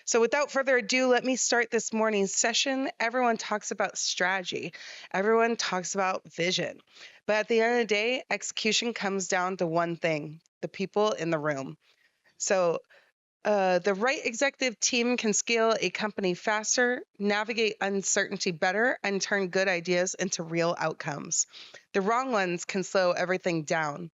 So without further ado, let me start this morning's session. Everyone talks about strategy. Everyone talks about vision. But at the end of the day, execution comes down to one thing: the people in the room. So the right executive team can scale a company faster, navigate uncertainty better, and turn good ideas into real outcomes. The wrong ones can slow everything down.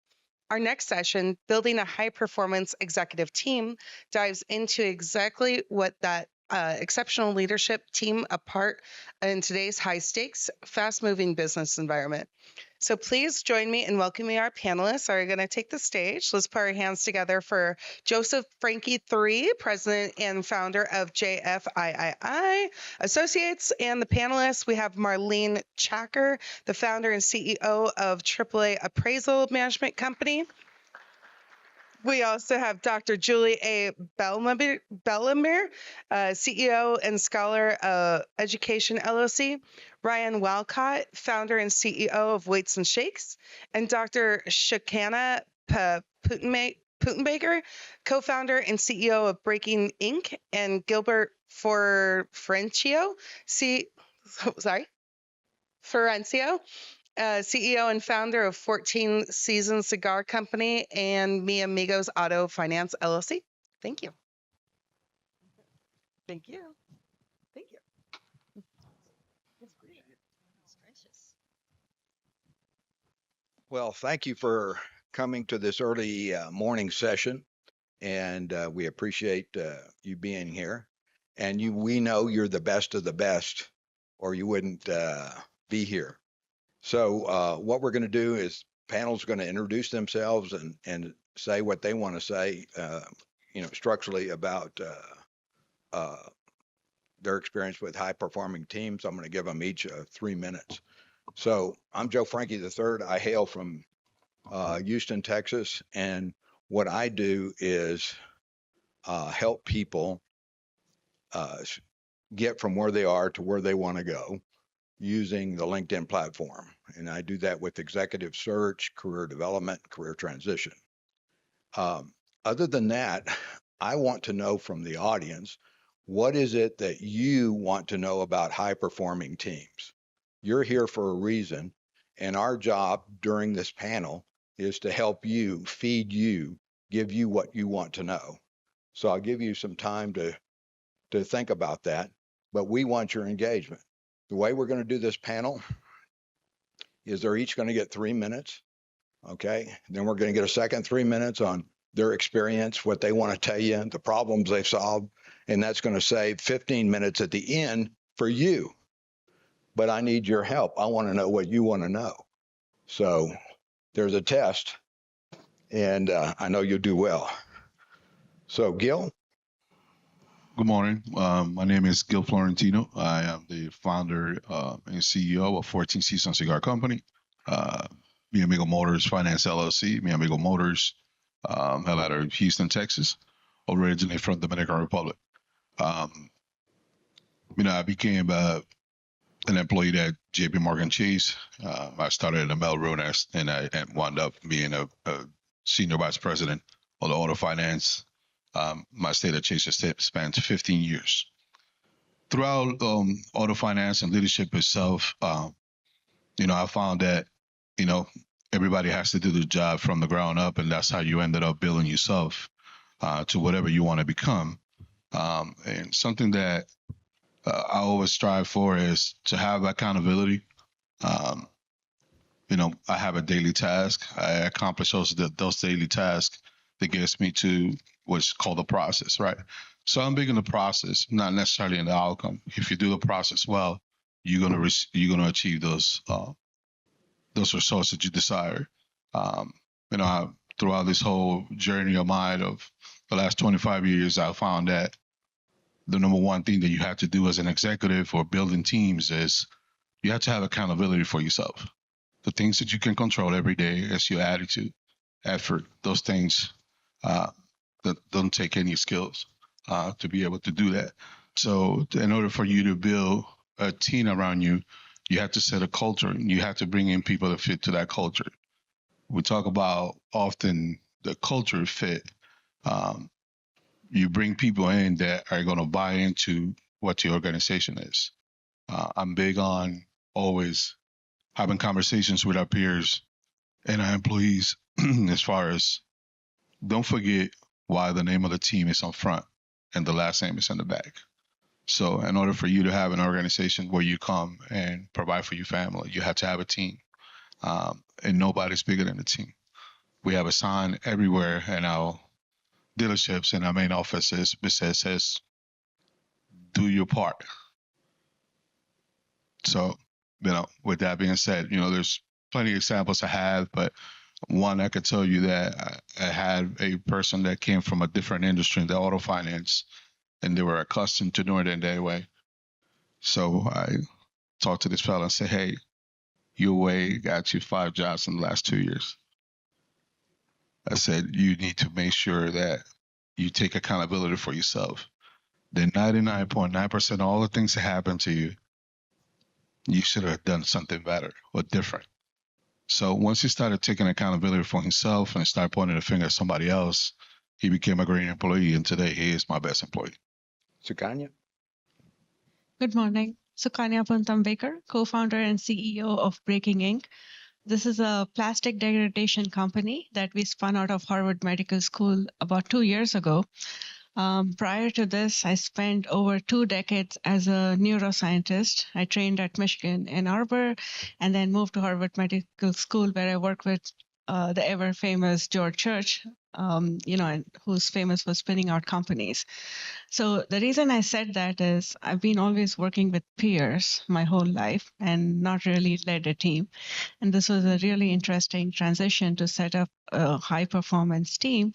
Our next session, Building a High-Performance Executive Team, dives into exactly what that exceptional leadership team apart in today's high-stakes, fast-moving business environment. So please join me in welcoming our panelists. Are going to take the stage. Let's put our hands together for Joseph Frankie III, President and founder of JFIII Associates, and the panelists. We have Marlene Chaker, the founder and CEO of AAA Appraisal Management Company. We also have Dr. Julie A. Bellemare, CEO and Scholara Education, LLC, Ryan Walcott, founder and CEO of Weights and Shakes, and Dr. Shakana Putenbaker, co-founder and CEO of Breaking Inc., and Gilbert Florencio, CEO and founder of 14 Seasons Cigar Company and Mi Amigos Auto Finance LLC. Thank you. Thank you. Thank you. Well, thank you for coming to this early morning session, and we appreciate you being here. And we know you're the best of the best, or you wouldn't be here. So what we're going to do is panel's going to introduce themselves and say what they want to say, structurally about their experience with high-performing teams. I'm going to give them each 3 minutes. So I'm Joe Frankie III. I hail from Houston, Texas, and what I do is help people get from where they are to where they want to go using the LinkedIn platform. And I do that with executive search, career development, career transition. Other than that, I want to know from the audience, what is it that you want to know about high-performing teams? You're here for a reason, and our job during this panel is to help you, feed you, give you what you want to know. So I'll give you some time to think about that, but we want your engagement. The way we're going to do this panel is they're each going to get 3 minutes, okay? Then we're going to get a second 3 minutes on their experience, what they want to tell you, the problems they've solved, and that's going to save 15 minutes at the end for you. But I need your help. I want to know what you want to know. So there's a test, and I know you'll do well. So Gil? Good morning. My name is Gil Florentino. I am the founder and CEO of 14 Seasons Cigar Company, Mi Amigo Motors Finance LLC, Mi Amigo Motors, held out of Houston, Texas, originally from the Dominican Republic. I became an employee at JP Morgan Chase. I started in the mailroom and I wound up being a senior vice president of the auto finance. My stay at Chase spent 15 years. Throughout auto finance and leadership itself, I found that, everybody has to do the job from the ground up, and that's how you ended up building yourself to whatever you want to become. And something that I always strive for is to have accountability. I have a daily task. I accomplish those daily tasks that gets me to what's called the process, right? So I'm big in the process, not necessarily in the outcome. If you do the process well, you're gonna achieve those results that you desire. Throughout this whole journey of mine of the last 25 years, I found that the number one thing that you have to do as an executive or building teams is you have to have accountability for yourself. The things that you can control every day is your attitude, effort, those things that don't take any skills to be able to do that. So in order for you to build a team around you, you have to set a culture and you have to bring in people that fit to that culture. We talk about often the culture fit. you bring people in that are going to buy into what the organization is. I'm big on always having conversations with our peers and our employees as far as don't forget why the name of the team is on front and the last name is in the back. So in order for you to have an organization where you come and provide for your family, you have to have a team. And nobody's bigger than the team. We have a sign everywhere in our dealerships and our main offices that says, do your part. So, with that being said, there's plenty of examples I have, but one I could tell you that I had a person that came from a different industry in the auto finance, and they were accustomed to doing it that way. So I talked to this fellow and said, hey, your way got you 5 jobs in the last 2 years. I said, you need to make sure that you take accountability for yourself. Then 99.9% of all the things that happen to you, you should have done something better or different. So once he started taking accountability for himself and started pointing the finger at somebody else, he became a great employee. And today he is my best employee. Sukanya? Good morning. Sukanya Puntam Baker, co-founder and CEO of Breaking Inc. This is a plastic degradation company that we spun out of Harvard Medical School about 2 years ago. Prior to this, I spent over 2 decades as a neuroscientist. I trained at Michigan Ann Arbor and then moved to Harvard Medical School, where I worked with the ever famous George Church, and who's famous for spinning out companies. So the reason I said that is I've been always working with peers my whole life and not really led a team. And this was a really interesting transition to set up a high performance team.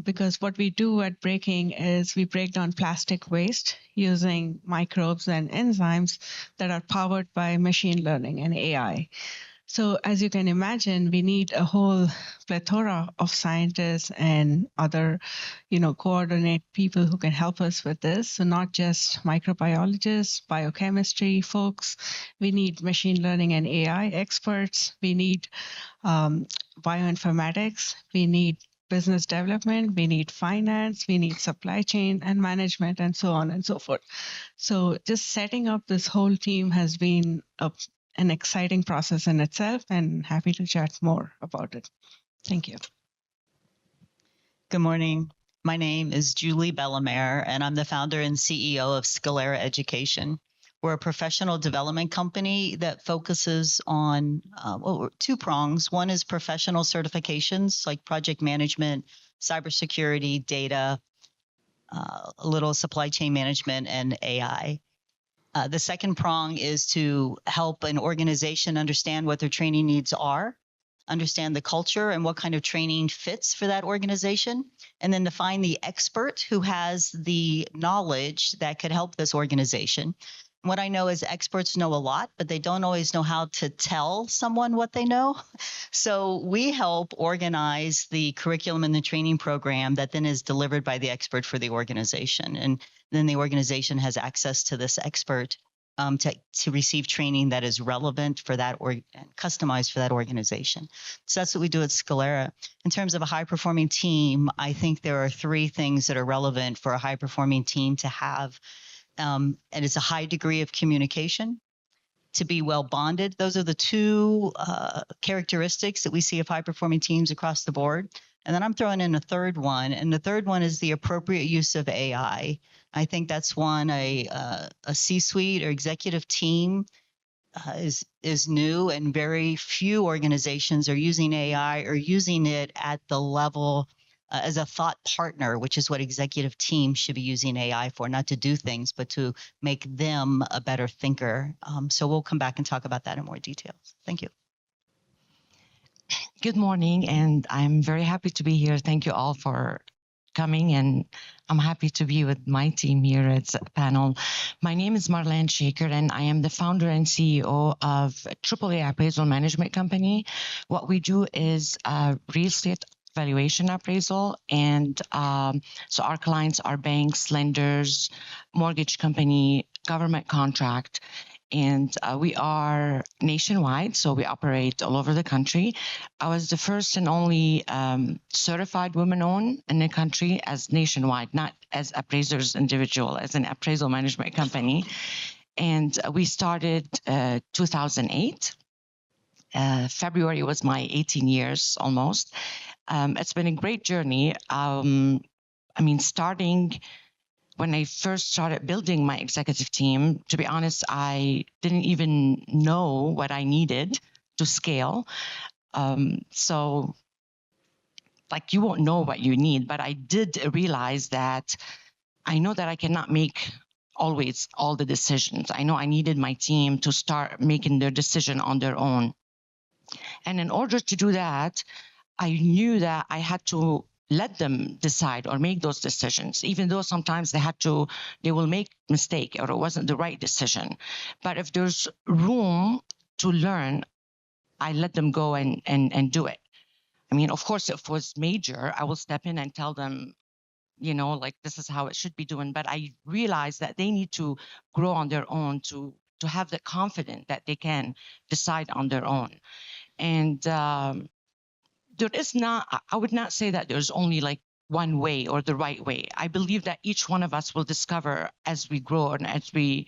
Because what we do at Breaking is we break down plastic waste using microbes and enzymes that are powered by machine learning and AI. So as you can imagine, we need a whole plethora of scientists and other, coordinate people who can help us with this. So not just microbiologists, biochemistry folks. We need machine learning and AI experts. We need bioinformatics. We need business development, we need finance, we need supply chain and management, and so on and so forth. So just setting up this whole team has been an exciting process in itself, and happy to chat more about it. Thank you. Good morning. My name is Julie Bellemare, and I'm the founder and CEO of Scholara Education. We're a professional development company that focuses on 2 prongs. One is professional certifications like project management, cybersecurity, data, a little supply chain management, and AI. The second prong is to help an organization understand what their training needs are, understand the culture and what kind of training fits for that organization, and then to find the expert who has the knowledge that could help this organization. What I know is experts know a lot, but they don't always know how to tell someone what they know. So we help organize the curriculum and the training program that then is delivered by the expert for the organization. And then the organization has access to this expert to receive training that is relevant for that and customized for that organization. So that's what we do at Scholara. In terms of a high-performing team, I think there are 3 things that are relevant for a high-performing team to have. And it's a high degree of communication, to be well bonded. Those are the 2 characteristics that we see of high-performing teams across the board. And then I'm throwing in a third one, and the third one is the appropriate use of AI. I think that's one a C-suite or executive team is new, and very few organizations are using AI or using it at the level as a thought partner, which is what executive teams should be using AI for, not to do things, but to make them a better thinker. So we'll come back and talk about that in more detail. Thank you. Good morning, and I'm very happy to be here. Thank you all for coming, and I'm happy to be with my team here at the panel. My name is Marlene Chaker, and I am the founder and CEO of JFIII Appraisal Management Company. What we do is real estate valuation appraisal, and so our clients are banks, lenders, mortgage company, government contract. and we are nationwide, so we operate all over the country. I was the first and only certified woman-owned in the country as nationwide, not as appraisers individual, as an appraisal management company. And we started 2008. February was my 18 years almost. It's been a great journey. Starting when I first started building my executive team, to be honest, I didn't even know what I needed to scale. So like, you won't know what you need, but I did realize that I know that I cannot make always all the decisions. I know I needed my team to start making their decision on their own. And in order to do that, I knew that I had to let them decide or make those decisions, even though sometimes they will make mistake or it wasn't the right decision. But if there's room to learn, I let them go and do it. I mean, of course, if it was major, I will step in and tell them, like, this is how it should be doing. But I realized that they need to grow on their own to have the confidence that they can decide on their own. And there is not, I would not say that there's only like one way or the right way. I believe that each one of us will discover as we grow and as we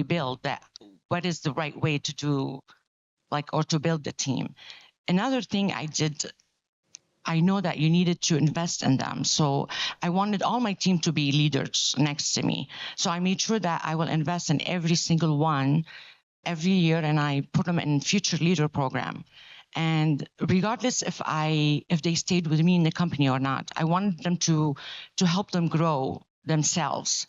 build, that what is the right way to do, like, or to build the team. Another thing I did, I know that you needed to invest in them. So I wanted all my team to be leaders next to me. So I made sure that I will invest in every single one every year, and I put them in future leader program. And regardless if they stayed with me in the company or not, I wanted them to help them grow themselves,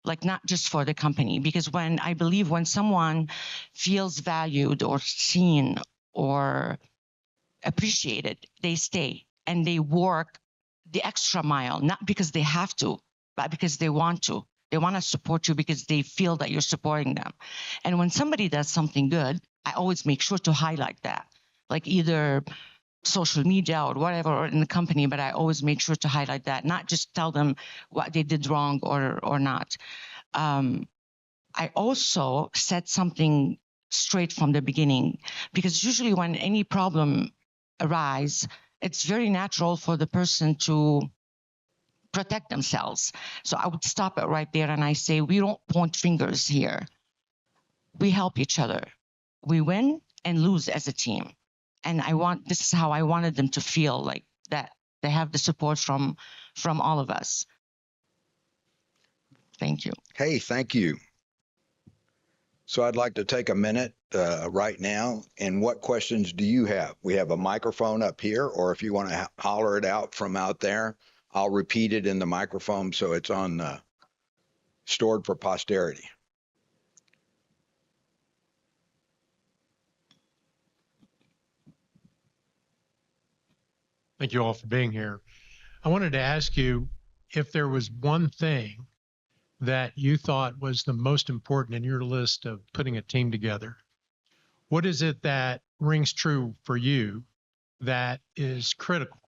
like, not just for the company. Because I believe when someone feels valued or seen or appreciated, they stay and they work the extra mile, not because they have to, but because they want to. They want to support you because they feel that you're supporting them. And when somebody does something good, I always make sure to highlight that, like either social media or whatever, or in the company, but I always make sure to highlight that, not just tell them what they did wrong or not. I also said something straight from the beginning, because usually when any problem arises, it's very natural for the person to protect themselves. So I would stop it right there and I say, we don't point fingers here. We help each other. We win and lose as a team. And this is how I wanted them to feel, like that they have the support from all of us. Thank you. Hey, thank you. So I'd like to take a minute right now. And what questions do you have? We have a microphone up here, or if you want to holler it out from out there, I'll repeat it in the microphone so it's on stored for posterity. Thank you all for being here. I wanted to ask you if there was one thing that you thought was the most important in your list of putting a team together. What is it that rings true for you that is critical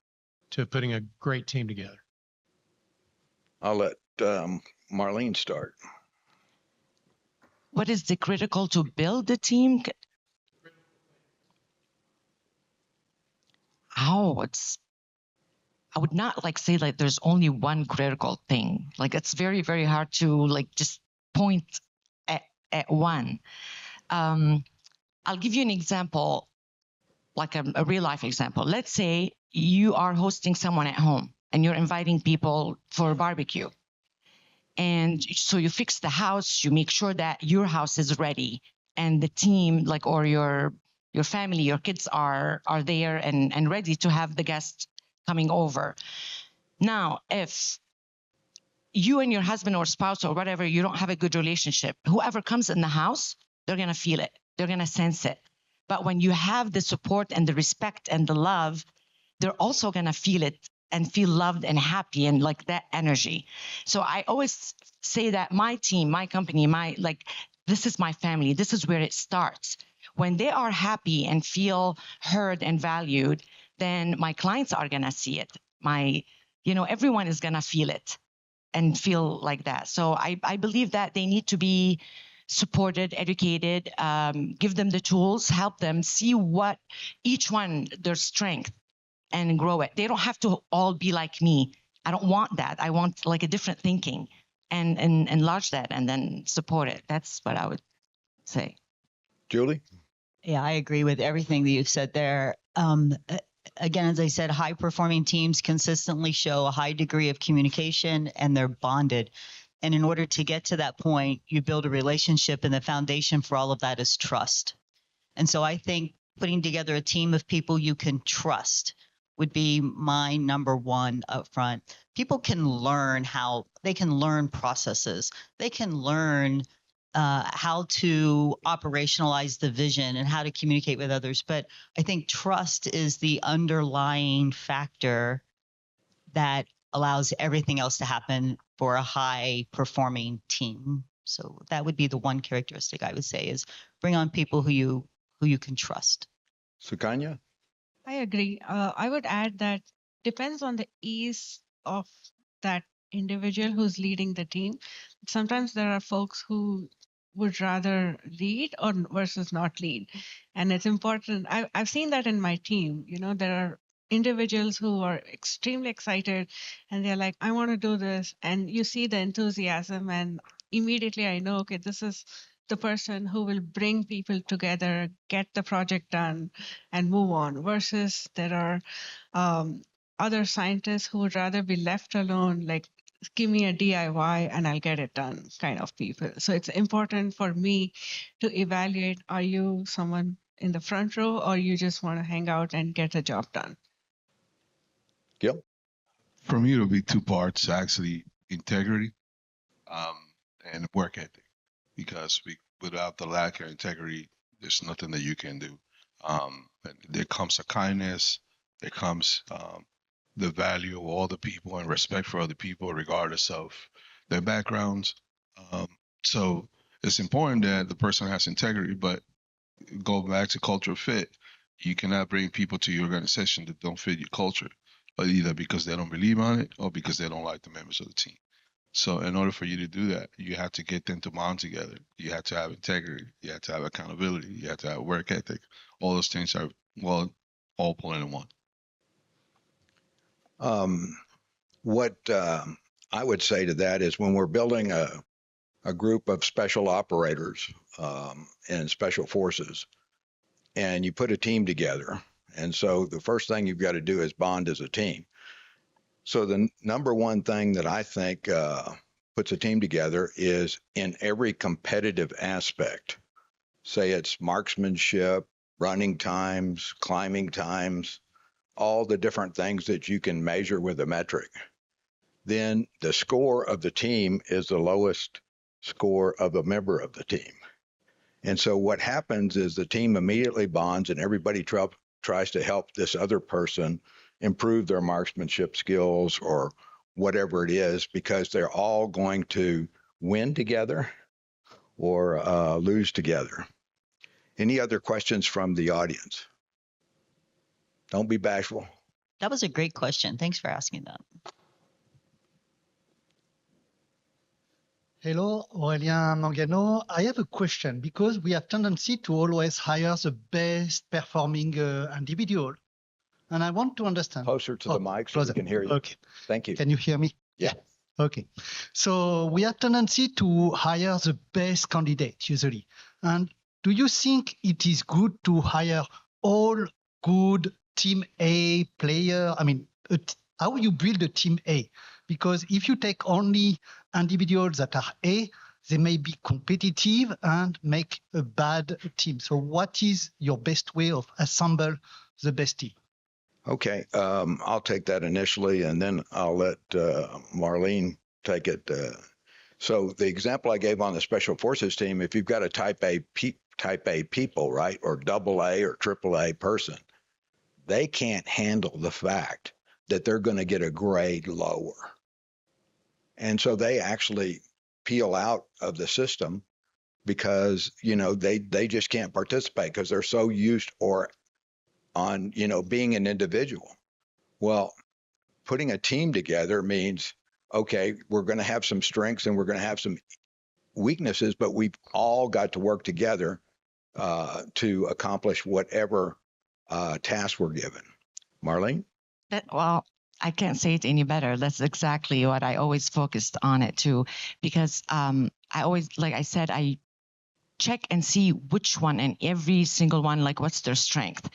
to putting a great team together? I'll let Marlene start. What is the critical to build the team? I would not say like there's only one critical thing. Like, it's very, very hard to just point at one. I'll give you an example, like a real life example. Let's say you are hosting someone at home and you're inviting people for a barbecue. And so you fix the house, you make sure that your house is ready and the team, or your family, your kids are there and ready to have the guests coming over. Now, if you and your husband or spouse or whatever, you don't have a good relationship, whoever comes in the house, they're going to feel it. They're going to sense it. But when you have the support and the respect and the love, they're also going to feel it and feel loved and happy and that energy. So I always say that my team, my company, this is my family. This is where it starts. When they are happy and feel heard and valued, then my clients are going to see it. Everyone is going to feel it and feel like that. So I believe that they need to be supported, educated, give them the tools, help them see what each one, their strength, and grow it. They don't have to all be like me. I don't want that. I want like a different thinking and enlarge that and then support it. That's what I would say. Julie? Yeah, I agree with everything that you've said there. Again, as I said, high performing teams consistently show a high degree of communication and they're bonded. And in order to get to that point, you build a relationship, and the foundation for all of that is trust. And so I think putting together a team of people you can trust would be my number one up front. People can learn they can learn processes. They can learn how to operationalize the vision and how to communicate with others. But I think trust is the underlying factor that allows everything else to happen for a high performing team. So that would be the one characteristic I would say is bring on people who you can trust. Sukanya? I agree. I would add that depends on the ease of that individual who's leading the team. Sometimes there are folks who would rather lead or versus not lead, and it's important. I've seen that in my team. There are individuals who are extremely excited, and they're like, "I want to do this," and you see the enthusiasm, and immediately I know, okay, this is the person who will bring people together, get the project done, and move on. Versus there are other scientists who would rather be left alone, like, give me a DIY and I'll get it done kind of people. So it's important for me to evaluate, are you someone in the front row or you just want to hang out and get the job done? Gil? For me, it'll be two parts, actually, integrity and work ethic. Because without the lack of integrity, there's nothing that you can do. There comes a kindness, there comes the value of all the people and respect for other people, regardless of their backgrounds. So it's important that the person has integrity, but go back to cultural fit. You cannot bring people to your organization that don't fit your culture, either because they don't believe on it or because they don't like the members of the team. So in order for you to do that, you have to get them to bond together. You have to have integrity. You have to have accountability. You have to have work ethic. All those things are, all pulling in one. What I would say to that is when we're building a group of special operators and special forces, and you put a team together, and so the first thing you've got to do is bond as a team. So the number one thing that I think puts a team together is in every competitive aspect, say it's marksmanship, running times, climbing times, all the different things that you can measure with a metric. Then the score of the team is the lowest score of a member of the team. And so what happens is the team immediately bonds and everybody tries to help this other person improve their marksmanship skills or whatever it is, because they're all going to win together or lose together. Any other questions from the audience? Don't be bashful. That was a great question. Thanks for asking that. Hello, Aurélien Mangano. I have a question because we have tendency to always hire the best performing individual. And I want to understand. Closer to the mic so we can hear you. Okay. Thank you. Can you hear me? Yeah. Okay. So we have tendency to hire the best candidate usually. And do you think it is good to hire all good team A player? I mean, how you build a team A? Because if you take only individuals that are A, they may be competitive and make a bad team. So what is your best way of assemble the best team? Okay, I'll take that initially, and then I'll let Marlene take it. So the example I gave on the Special Forces team, if you've got a type A people, right, or AA or AAA person, they can't handle the fact that they're going to get a grade lower. And so they actually peel out of the system because, they just can't participate because they're so used on being an individual. Well, putting a team together means, okay, we're going to have some strengths and we're going to have some weaknesses, but we've all got to work together to accomplish whatever task we're given. Marlene? Well, I can't say it any better. That's exactly what I always focused on it too, because I always, like I said, I check and see which one and every single one, like what's their strength,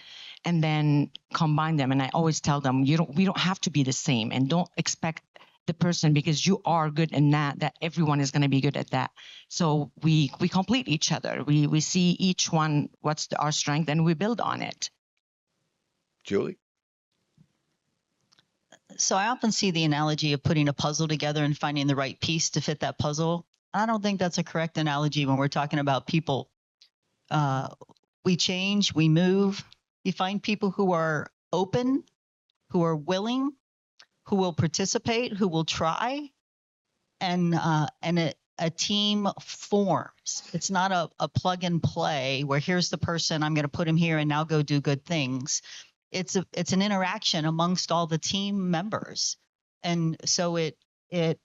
and then combine them. And I always tell them, we don't have to be the same, and don't expect the person because you are good in that everyone is going to be good at that. So we complete each other. We see each one what's our strength, and we build on it. Julie? So I often see the analogy of putting a puzzle together and finding the right piece to fit that puzzle. I don't think that's a correct analogy when we're talking about people. We change, we move. You find people who are open, who are willing, who will participate, who will try, and a team forms. It's not a plug and play where here's the person, I'm going to put him here and now go do good things. It's an interaction amongst all the team members, and so it's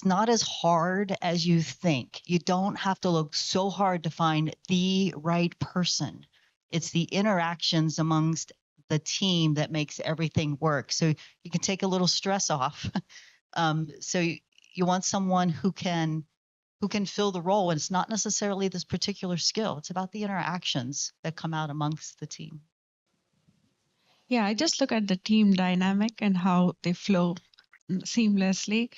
not as hard as you think. You don't have to look so hard to find the right person. It's the interactions amongst the team that makes everything work. So you can take a little stress off. So you want someone who can fill the role, and it's not necessarily this particular skill. It's about the interactions that come out amongst the team. Yeah, I just look at the team dynamic and how they flow seamlessly.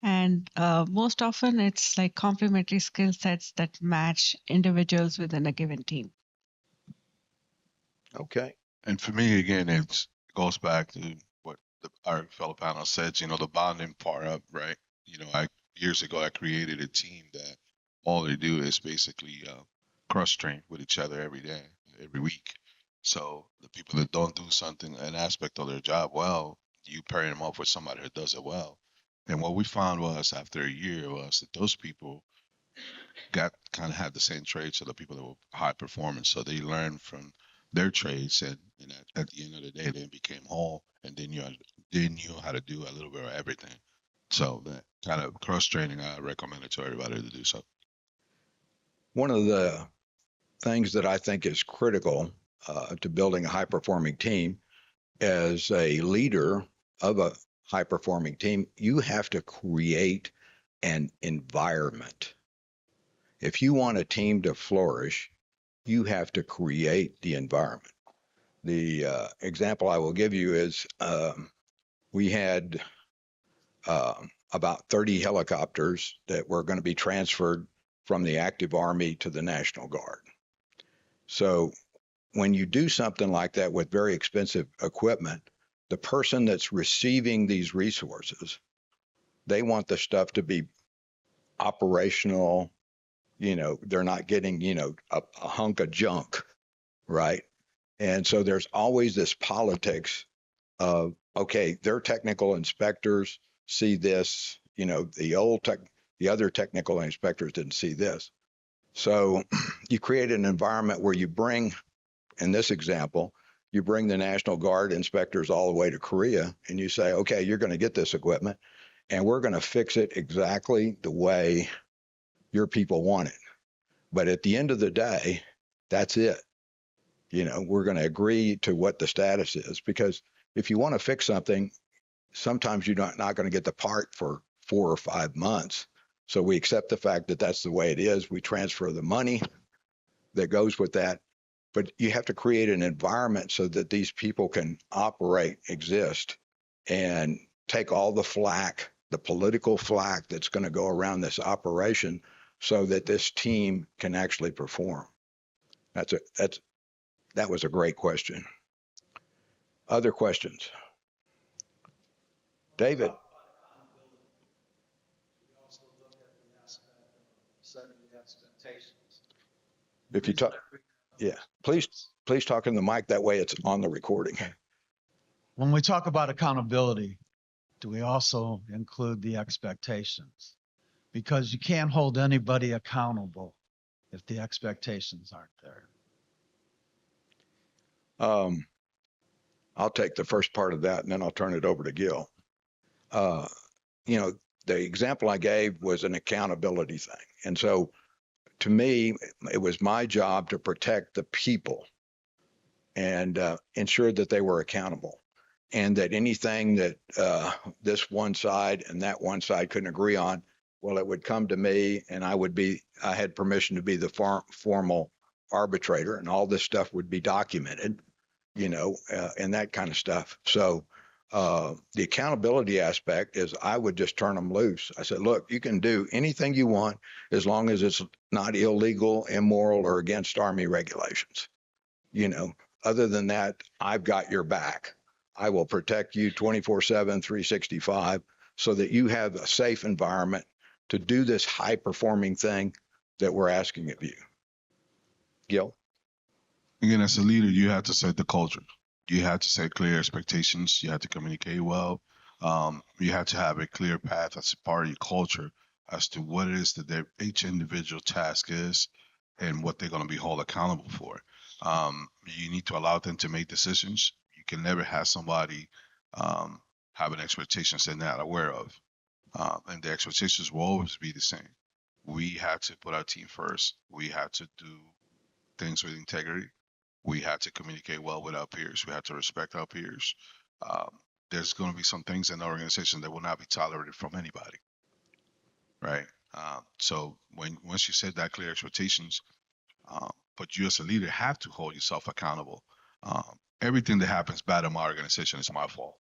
And most often it's like complementary skill sets that match individuals within a given team. Okay. And for me, again, it goes back to what our fellow panel said, the bonding part up, right? Years ago, I created a team that all they do is basically cross-train with each other every day, every week. So the people that don't do something, an aspect of their job well, you pair them up with somebody that does it well. And what we found was after a year was that those people kind of had the same traits of the people that were high performance. So they learned from their trades, and at the end of the day, they became whole, and they knew how to do a little bit of everything. So that kind of cross training, I recommend it to everybody to do so. One of the things that I think is critical to building a high performing team, as a leader of a high performing team, you have to create an environment. If you want a team to flourish, you have to create the environment. The example I will give you is we had about 30 helicopters that were going to be transferred from the active Army to the National Guard. So when you do something like that with very expensive equipment, the person that's receiving these resources, they want the stuff to be operational. They're not getting, a hunk of junk, right? And so there's always this politics of, okay, their technical inspectors see this, the other technical inspectors didn't see this. So you create an environment where you bring, in this example, you bring the National Guard inspectors all the way to Korea, and you say, okay, you're going to get this equipment, and we're going to fix it exactly the way your people want it. But at the end of the day, that's it. We're going to agree to what the status is, because if you want to fix something, sometimes you're not going to get the part for 4 or 5 months. So we accept the fact that that's the way it is. We transfer the money that goes with that. But you have to create an environment so that these people can operate, exist, and take all the flack, the political flack that's going to go around this operation, so that this team can actually perform. That was a great question. Other questions? David. If you talk, yeah, please talk in the mic. That way it's on the recording. When we talk about accountability, do we also include the expectations? Because you can't hold anybody accountable if the expectations aren't there. I'll take the first part of that, and then I'll turn it over to Gil. the example I gave was an accountability thing. And so to me, it was my job to protect the people and ensure that they were accountable, and that anything that this one side and that one side couldn't agree on, well, it would come to me, and I had permission to be the formal arbitrator, and all this stuff would be documented, and that kind of stuff. So the accountability aspect is I would just turn them loose. I said, look, you can do anything you want as long as it's not illegal, immoral, or against Army regulations. Other than that, I've got your back. I will protect you 24/7, 365, so that you have a safe environment to do this high performing thing that we're asking of you. Gil? Again, as a leader, you have to set the culture. You have to set clear expectations. You have to communicate well. You have to have a clear path as a part of your culture as to what it is that each individual task is and what they're going to be held accountable for. You need to allow them to make decisions. You can never have somebody have an expectations they're not aware of. And the expectations will always be the same. We have to put our team first. We have to do things with integrity. We have to communicate well with our peers. We have to respect our peers. There's going to be some things in the organization that will not be tolerated from anybody, right? So once you set that clear expectations, but you as a leader have to hold yourself accountable. Everything that happens bad in my organization is my fault.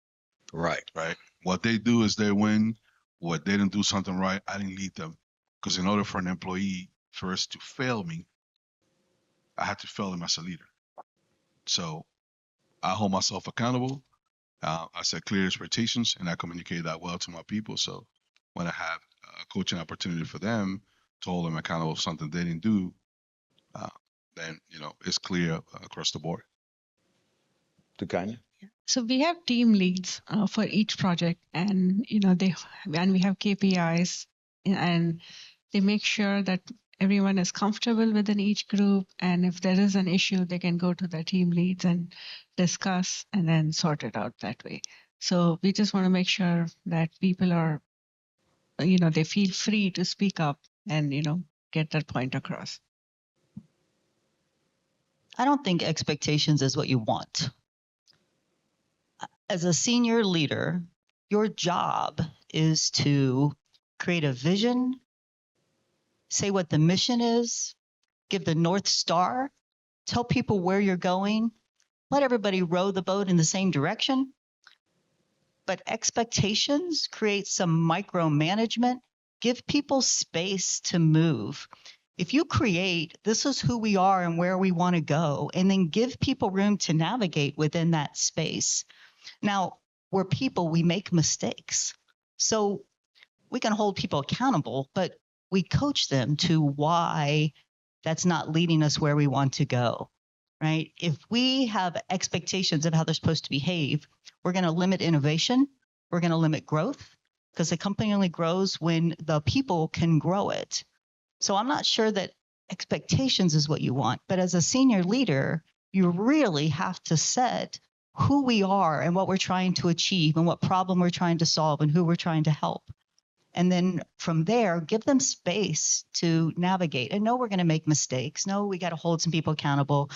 Right. Right. What they do is they win. What they didn't do something right, I didn't lead them. Because in order for an employee first to fail me, I had to fail them as a leader. So I hold myself accountable. I set clear expectations, and I communicate that well to my people. So when I have a coaching opportunity for them to hold them accountable for something they didn't do, then it's clear across the board. Tukanya? So we have team leads for each project, and we have KPIs, and they make sure that everyone is comfortable within each group. And if there is an issue, they can go to the team leads and discuss and then sort it out that way. So we just want to make sure that people are, they feel free to speak up and, get their point across. I don't think expectations is what you want. As a senior leader, your job is to create a vision, say what the mission is, give the North Star, tell people where you're going, let everybody row the boat in the same direction. But expectations create some micromanagement, give people space to move. If you create, this is who we are and where we want to go, and then give people room to navigate within that space. Now, we're people, we make mistakes. So we can hold people accountable, but we coach them to why that's not leading us where we want to go, right? If we have expectations of how they're supposed to behave, we're going to limit innovation. We're going to limit growth, because the company only grows when the people can grow it. So I'm not sure that expectations is what you want, but as a senior leader, you really have to set who we are and what we're trying to achieve and what problem we're trying to solve and who we're trying to help. And then from there, give them space to navigate. And no, we're going to make mistakes. No, we got to hold some people accountable.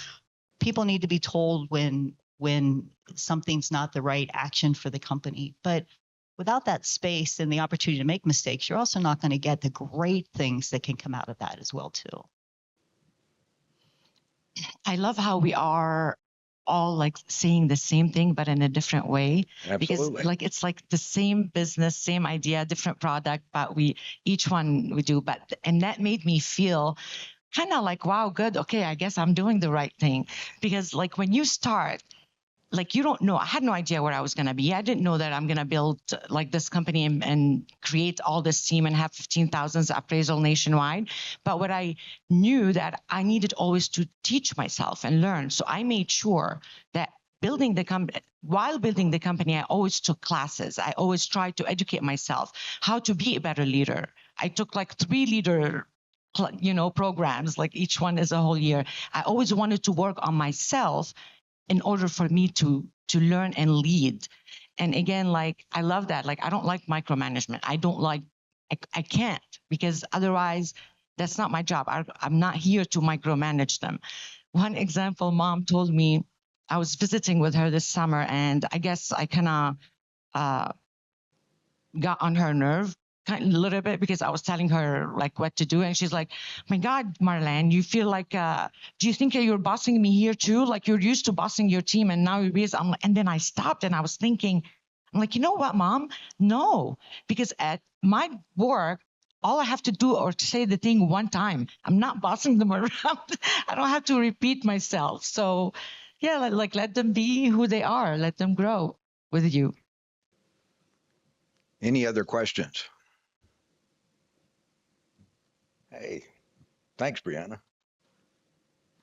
People need to be told when something's not the right action for the company. But without that space and the opportunity to make mistakes, you're also not going to get the great things that can come out of that as well, too. I love how we are all like saying the same thing, but in a different way. Absolutely. Because it's like the same business, same idea, different product, but each one we do. And that made me feel kind of like, wow, good. Okay, I guess I'm doing the right thing. Because like when you start, like you don't know, I had no idea where I was going to be. I didn't know that I'm going to build like this company and create all this team and have 15,000 appraisal nationwide. But what I knew that I needed always to teach myself and learn. So I made sure that while building the company, I always took classes. I always tried to educate myself how to be a better leader. I took like 3 leader programs, like each one is a whole year. I always wanted to work on myself in order for me to learn and lead. And again, like, I love that. Like, I don't like micromanagement. I can't, because otherwise that's not my job. I'm not here to micromanage them. One example, mom told me, I was visiting with her this summer, and I guess I kind of got on her nerve a little bit, because I was telling her like what to do, and she's like, my God, Marlene, you feel like, do you think that you're bossing me here too? Like, you're used to bossing your team, and now and then I stopped and I was thinking, I'm like, you know what, Mom? No, because at my work, all I have to do or say the thing one time. I'm not bossing them around. I don't have to repeat myself. So yeah, like let them be who they are. Let them grow with you. Any other questions? Hey, thanks, Brianna.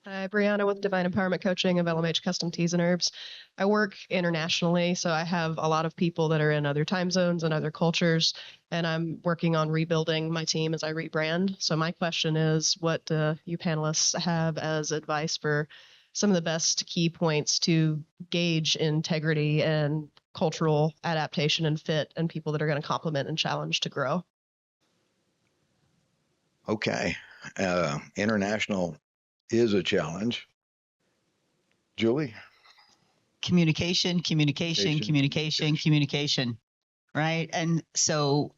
Hi, Brianna with Divine Empowerment Coaching of LMH Custom Teas and Herbs. I work internationally, so I have a lot of people that are in other time zones and other cultures, and I'm working on rebuilding my team as I rebrand. So my question is, what do you panelists have as advice for some of the best key points to gauge integrity and cultural adaptation and fit, and people that are going to complement and challenge to grow? Okay. International is a challenge. Julie? Communication, right? And so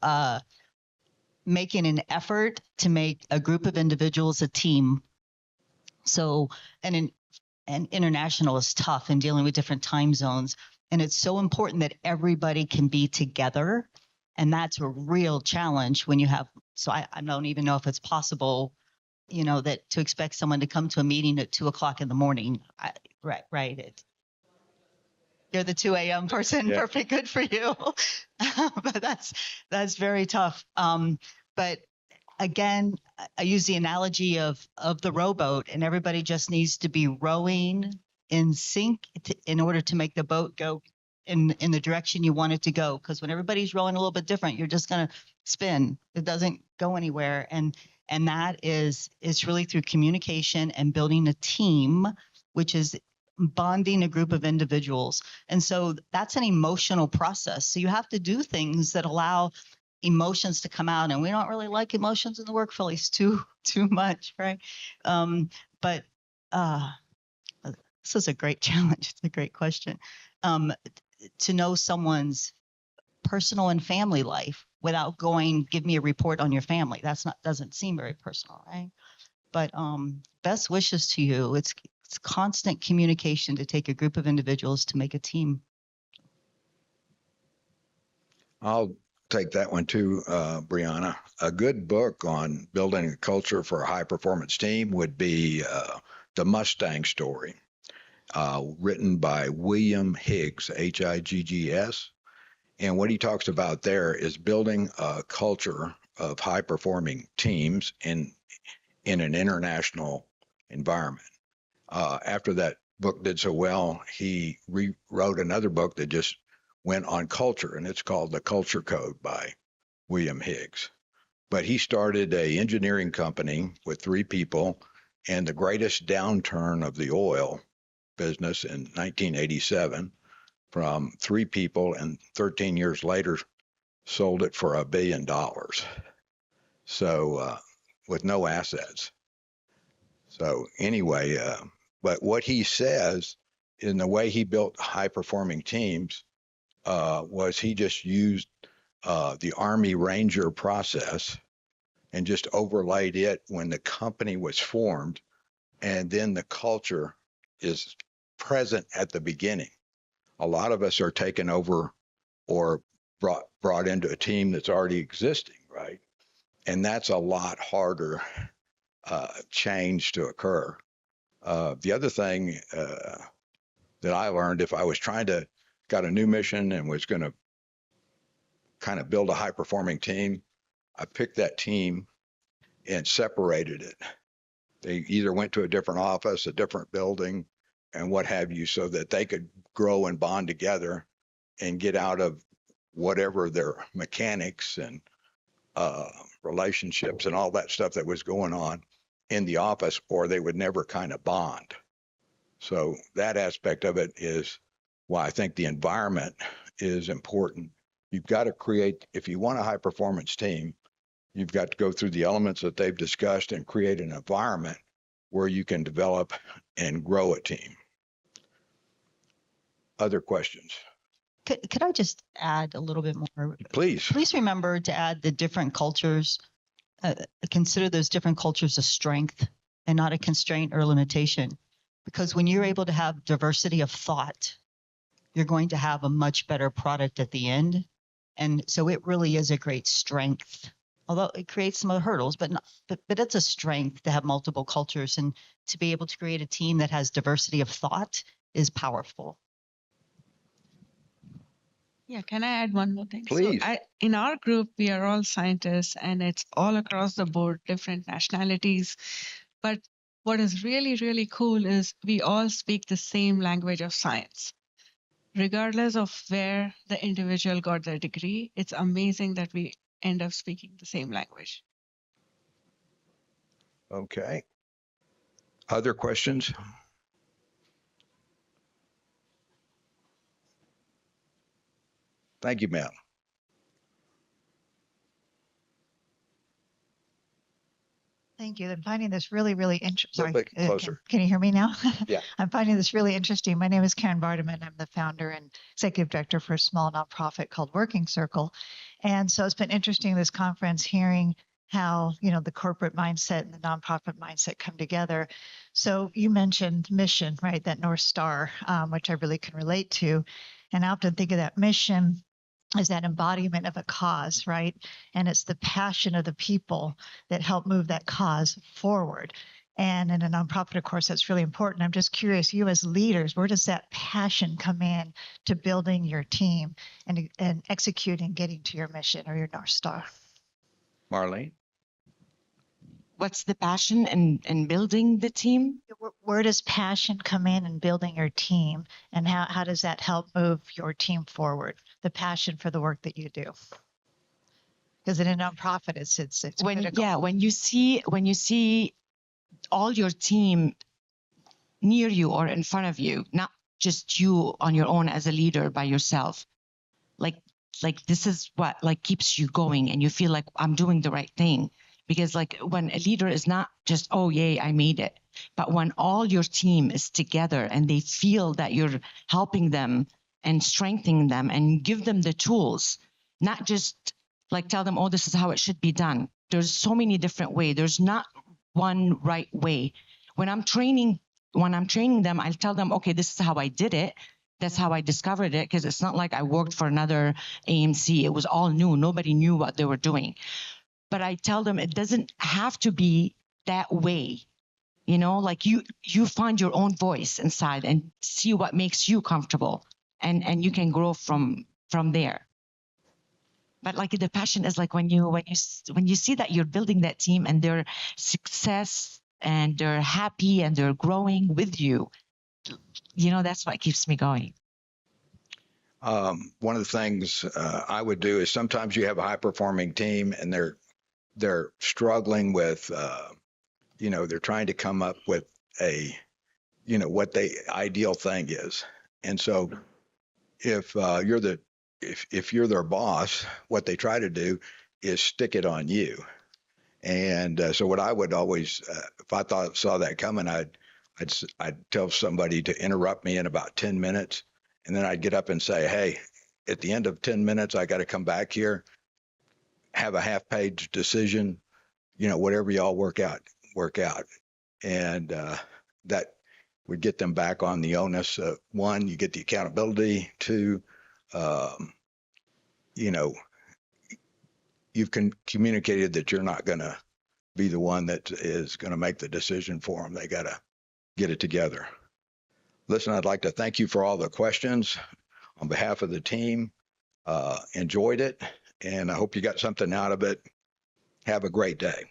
making an effort to make a group of individuals a team. So, and international is tough in dealing with different time zones. And it's so important that everybody can be together. And that's a real challenge when you have, so I don't even know if it's possible, that to expect someone to come to a meeting at 2:00 in the morning. Right. You're the 2 a.m. person. Yeah. Perfect. Good for you. But that's very tough. But again, I use the analogy of the rowboat, and everybody just needs to be rowing in sync in order to make the boat go in the direction you want it to go. Because when everybody's rowing a little bit different, you're just going to spin. It doesn't go anywhere. And that is really through communication and building a team, which is bonding a group of individuals. And so that's an emotional process. So you have to do things that allow emotions to come out. And we don't really like emotions in the workplace too much, right? But this is a great challenge. It's a great question. To know someone's personal and family life without give me a report on your family. Doesn't seem very personal, right? But best wishes to you. It's constant communication to take a group of individuals to make a team. I'll take that one too, Brianna. A good book on building a culture for a high performance team would be The Mustang Story, written by William Higgs, Higgs. And what he talks about there is building a culture of high performing teams in an international environment. After that book did so well, he rewrote another book that just went on culture, and it's called The Culture Code by William Higgs. But he started an engineering company with 3 people, and the greatest downturn of the oil business in 1987, from 3 people, and 13 years later sold it for $1 billion. So with no assets. So anyway, but what he says in the way he built high performing teams was he just used the Army Ranger process and just overlaid it when the company was formed, and then the culture is present at the beginning. A lot of us are taken over or brought into a team that's already existing, right? And that's a lot harder change to occur. The other thing that I learned, if I was got a new mission and was going to kind of build a high performing team, I picked that team and separated it. They either went to a different office, a different building, and what have you, so that they could grow and bond together and get out of whatever their mechanics and relationships and all that stuff that was going on in the office, or they would never kind of bond. So that aspect of it is why I think the environment is important. You've got to create, if you want a high performance team, you've got to go through the elements that they've discussed and create an environment where you can develop and grow a team. Other questions? Could I just add a little bit more? Please. Please remember to add the different cultures. Consider those different cultures a strength and not a constraint or limitation. Because when you're able to have diversity of thought, you're going to have a much better product at the end. And so it really is a great strength. Although it creates some hurdles, but it's a strength to have multiple cultures, and to be able to create a team that has diversity of thought is powerful. Yeah, can I add one more thing? Please. So in our group, we are all scientists, and it's all across the board, different nationalities. But what is really, really cool is we all speak the same language of science. Regardless of where the individual got their degree, it's amazing that we end up speaking the same language. Okay. Other questions? Thank you, ma'am. Thank you. I'm finding this really, really interesting. A little bit closer. Can you hear me now? Yeah. I'm finding this really interesting. My name is Karen Vardaman. I'm the founder and executive director for a small nonprofit called Working Circle. And so it's been interesting this conference hearing how, the corporate mindset and the nonprofit mindset come together. So you mentioned mission, right? That North Star, which I really can relate to. And I often think of that mission is that embodiment of a cause, right? And it's the passion of the people that help move that cause forward. And in a nonprofit, of course, that's really important. I'm just curious, you as leaders, where does that passion come in to building your team and executing, getting to your mission or your North Star? Marlene? What's the passion in building the team? Where does passion come in building your team, and how does that help move your team forward? The passion for the work that you do, because in a nonprofit, it's critical. When you see all your team near you or in front of you, not just you on your own as a leader by yourself, like this is what keeps you going, and you feel like I'm doing the right thing. Because when a leader is not just, oh, yay, I made it, but when all your team is together and they feel that you're helping them and strengthening them and give them the tools, not just tell them, oh, this is how it should be done. There's so many different ways. There's not one right way. When I'm training them, I'll tell them, okay, this is how I did it. That's how I discovered it, because it's not like I worked for another AMC. It was all new. Nobody knew what they were doing. But I tell them it doesn't have to be that way. You find your own voice inside and see what makes you comfortable, and you can grow from there. But the passion is when you see that you're building that team and their success and they're happy and they're growing with you, that's what keeps me going. One of the things I would do is sometimes you have a high performing team and they're struggling with, they're trying to come up with what the ideal thing is. And so if you're their boss, what they try to do is stick it on you. And so what I would always, if I saw that coming, I'd tell somebody to interrupt me in about 10 minutes. And then I'd get up and say, hey, at the end of 10 minutes, I got to come back here, have a half-page decision, whatever y'all work out. And that would get them back on the onus. One, you get the accountability. Two, you've communicated that you're not going to be the one that is going to make the decision for them. They got to get it together. Listen, I'd like to thank you for all the questions on behalf of the team. Enjoyed it. And I hope you got something out of it. Have a great day.